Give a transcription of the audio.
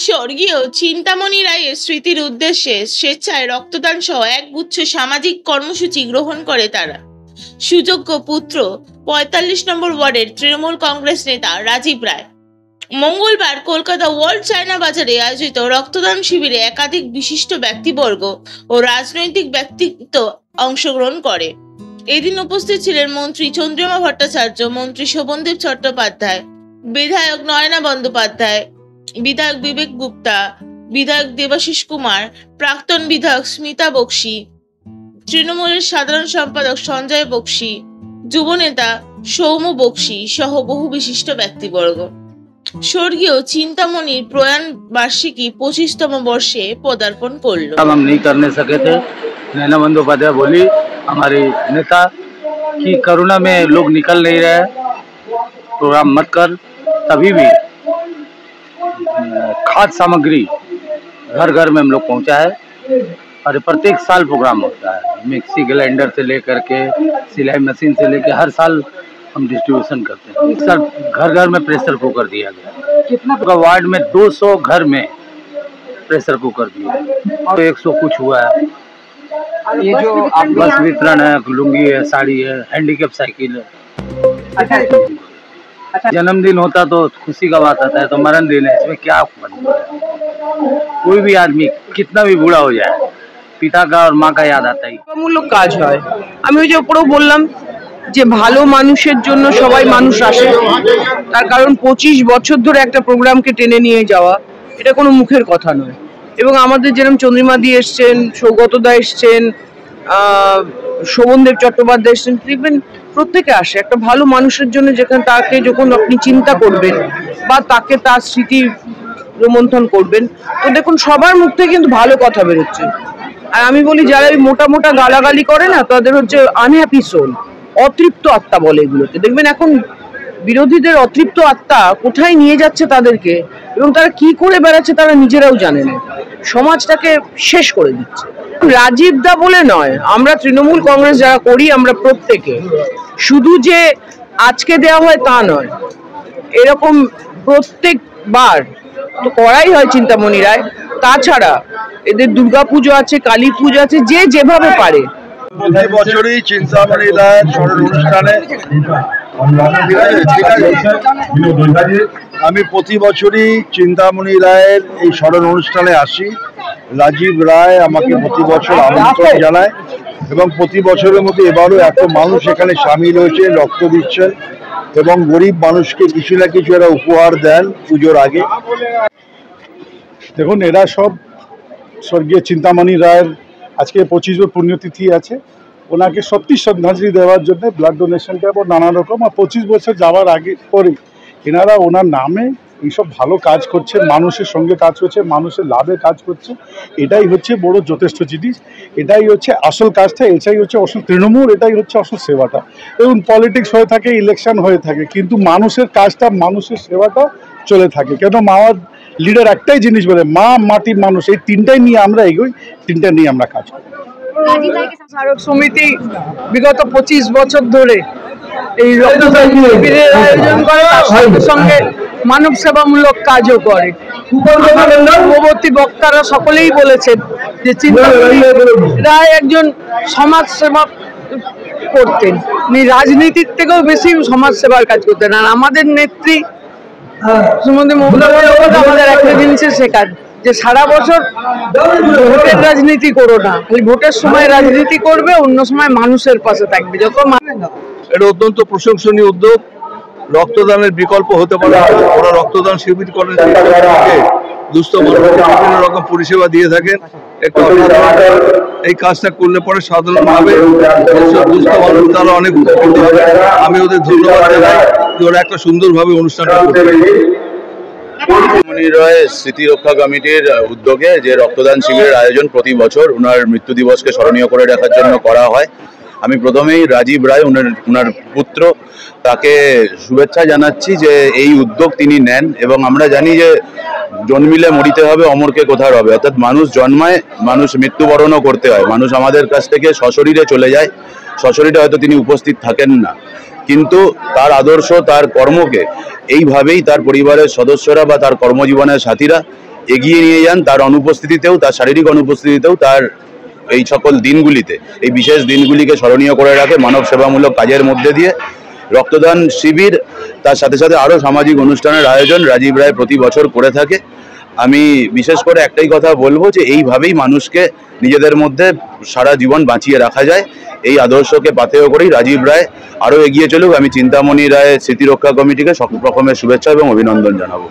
স্বর্গীয় চিন্তামণি রায়ের স্মৃতির উদ্দেশ্যে স্বেচ্ছায় রক্তদান সহ একগুচ্ছ সামাজিক কর্মসূচি গ্রহণ করে তারা। সুযোগ্য পুত্র ৪৫ নম্বর ওয়ার্ডের তৃণমূল কংগ্রেস নেতা রাজীব রায় মঙ্গলবার কলকাতা ওয়ার্ল্ড চায়না বাজারে আয়োজিত রক্তদান শিবিরে একাধিক বিশিষ্ট ব্যক্তিবর্গ ও রাজনৈতিক ব্যক্তিত্ব অংশগ্রহণ করে। এদিন উপস্থিত ছিলেন মন্ত্রী চন্দ্রিমা ভট্টাচার্য, মন্ত্রী শোভনদেব চট্টোপাধ্যায়, বিধায়ক নয়না বন্দ্যোপাধ্যায়, বিধায়ক বিবেক গুপ্তা, বিধায়ক দেবাশিস কুমার, প্রাক্তন বিধায়ক স্মিতা বক্সি, তৃণমূলের সাধারণ সম্পাদক সঞ্জয় বক্সি, যুবনেতা সৌম্য বক্সি সহ বহু বিশিষ্ট ব্যক্তিবর্গ। স্বর্গীয় চিন্তামণির প্রয়াণ বার্ষিকী 25তম বর্ষে পদার্পণ করল। हम नहीं करने सके थे। नैना बंदोपाध्याय बोली हमारी नेता कि कोरोना में लोग निकल नहीं रहे, प्रोग्राम मत कर। तभी भी खाद्य सामग्री घर घर में हम लोग पहुंचा है और प्रत्येक साल प्रोग्राम होता है। मिक्सी ग्राइंडर से लेकर के सिलाई मशीन से लेकर हर साल हम डिस्ट्रीब्यूशन करते हैं। इस साल घर घर में प्रेशर कुकर दिया गया। कितना वार्ड में 200 घर में प्रेशर कुकर दिया और 100 कुछ हुआ है। ये जो बस वितरण है, लुंगी है, साड़ी है, हैंडीकैप साइकिल है। अच्छा, जन्मदिन होता तो खुशी का बात आता है, तो मरण दिन है, इसमें क्या कोई भी आदमी कितना भी बूढ़ा हो जाए पिता का और माँ का याद आता है। মূলক কাজ হয়। আমি ওই যে উপরেও বললাম যে ভালো মানুষের জন্য সবাই মানুষ আসে, তার কারণ 25 বছর ধরে একটা প্রোগ্রামকে টেনে নিয়ে যাওয়া এটা কোনো মুখের কথা নয়। এবং আমাদের যেরকম চন্দ্রিমা দি এসছেন, সৌগতদা এসছেন, শোভনদেব চট্টোপাধ্যায় এসছেন, দেখবেন প্রত্যেকে আসে একটা ভালো মানুষের জন্য, যেখানে তাকে যখন আপনি চিন্তা করবেন বা তাকে তার স্মৃতি রোমন্থন করবেন, তো দেখুন সবার মুখ থেকে কিন্তু ভালো কথা বেরোচ্ছে। আর আমি বলি যারা মোটা মোটা গালাগালি করে না, তাদের হচ্ছে আনহ্যাপি সোল, অতৃপ্ত আত্মা বলে এগুলোকে। দেখবেন এখন বিরোধীদের অতৃপ্ত আত্মা কোথায় নিয়ে যাচ্ছে তাদেরকে, এবং তারা কি করে বেড়াচ্ছে তারা নিজেরাও জানে না, সমাজটাকে শেষ করে দিচ্ছে। রাজীব দা বলে নয়, আমরা তৃণমূল কংগ্রেস যারা করি আমরা প্রত্যেকে, শুধু যে আজকে দেওয়া হয় তা নয়, এরকম প্রত্যেকবার তো করাই হয় চিন্তামণি রায়। তাছাড়া এদের দুর্গাপুজো আছে, কালী পুজো আছে, যে যেভাবে পারে। প্রতি বছরই চিন্তামণি রায়ের স্মরণ অনুষ্ঠানে আমি প্রতি বছরই চিন্তামণি রায়ের এই স্মরণ অনুষ্ঠানে আসি। রাজীব রায় আমাকে প্রতি বছর আমন্ত্রণ জানায় এবং প্রতি বছরের মতো এবারও এত মানুষ এখানে সামিল হয়েছে, রক্ত দিচ্ছেন এবং গরিব মানুষকে কিছু না কিছু এরা উপহার দেন পুজোর আগে। দেখুন, এরা সব স্বর্গীয় চিন্তামণি রায়ের আজকে 25 পুণ্যতিথি আছে, ওনাকে সত্যি শ্রদ্ধাঞ্জলি দেওয়ার জন্য ব্লাড ডোনেশন ক্যাম্প ও নানা রকম, আর 25 বছর যাওয়ার আগে পরে এনারা ওনার নামে এইসব ভালো কাজ করছে, মানুষের সঙ্গে কাজ করছে, মানুষের লাভে কাজ করছে। এটাই হচ্ছে বড় যথেষ্ট জিনিস, এটাই হচ্ছে আসল কাজটা, এটাই হচ্ছে আসল তৃণমূল, এটাই হচ্ছে আসল সেবাটা। এবং পলিটিক্স হয়ে থাকে, ইলেকশন হয়ে থাকে, কিন্তু মানুষের কাজটা, মানুষের সেবাটা চলে থাকে। কেন মাওয়ার লিডার একটাই জিনিস বলে, মা, মাটি, মানুষ, এই তিনটাই নিয়ে আমরা এগোই, তিনটা নিয়ে আমরা কাজ করি। স্মারক সমিতি বিগত 25 বছর ধরে এই রক্তদান শিবিরের আয়োজন করে, তার সঙ্গে সঙ্গে মানব সেবামূলক কাজও করে। পূর্ববর্তী বক্তারা সকলেই বলেছেন যে চিন্তামণি রায় একজন সমাজ সেবা করতেন, উনি রাজনীতির থেকেও বেশি সমাজ সেবার কাজ করতেন। আর আমাদের নেত্রী শ্রীমতী মমতা বন্দ্যোপাধ্যায় আমাদের একটা জিনিসের শেখান যে সারা বছর ভোটের রাজনীতি করো না, খালি ভোটের সময় রাজনীতি করবে, অন্য সময় মানুষের পাশে থাকবে। যত এটা অত্যন্ত প্রশংসনীয় উদ্যোগ। রক্তদানের বিকল্প হতে পারে, ওরা রক্তদান শিবির করেন, দুস্থ মানুষকে বিভিন্ন রকম পরিষেবা দিয়ে থাকেন। একটু এই কাজটা করলে পরে সাধারণভাবে দুস্থ মানুষ তারা অনেক উপকৃত হবে। আমি ওদের ধন্যবাদ জানাই যে ওরা একটা সুন্দরভাবে অনুষ্ঠানটা করতে। চিন্তামণি রায় স্মৃতি রক্ষা কমিটির উদ্যোগে যে রক্তদান শিবিরের আয়োজন প্রতি বছর ওনার মৃত্যু দিবসকে স্মরণীয় করে রাখার জন্য করা হয়, আমি প্রথমেই রাজীব রায় ওনার পুত্র তাকে শুভেচ্ছা জানাচ্ছি যে এই উদ্যোগ তিনি নেন। এবং আমরা জানি যে জন্মিলে মরিতে হবে, অমরকে কোথার হবে, অর্থাৎ মানুষ জন্মায়, মানুষ মৃত্যুবরণও করতে হয়, মানুষ আমাদের কাছ থেকে সশরীরে চলে যায়, সশরীরে হয়তো তিনি উপস্থিত থাকেন না, কিন্তু তার আদর্শ, তার কর্মকে এইভাবেই তার পরিবারের সদস্যরা বা তার কর্মজীবনের সাথীরা এগিয়ে নিয়ে যান, তার অনুপস্থিতিতেও, তার শারীরিক অনুপস্থিতিতেও, তার এই সকল দিনগুলিতে, এই বিশেষ দিনগুলিকে স্মরণীয় করে রাখে মানব সেবামূলক কাজের মধ্যে দিয়ে। রক্তদান শিবির, তার সাথে সাথে আরও সামাজিক অনুষ্ঠানের আয়োজন রাজীব রায় প্রতি বছর করে থাকে। আমি বিশেষ করে একটাই কথা বলবো যে এইভাবেই মানুষকে নিজেদের মধ্যে সারা জীবন বাঁচিয়ে রাখা যায়, এই আদর্শকে পাথেয় করেই রাজীব রায় আরও এগিয়ে চলুক। আমি চিন্তামণি রায় স্মৃতিরক্ষা কমিটিকে সকল রকমের শুভেচ্ছা এবং অভিনন্দন জানাবো।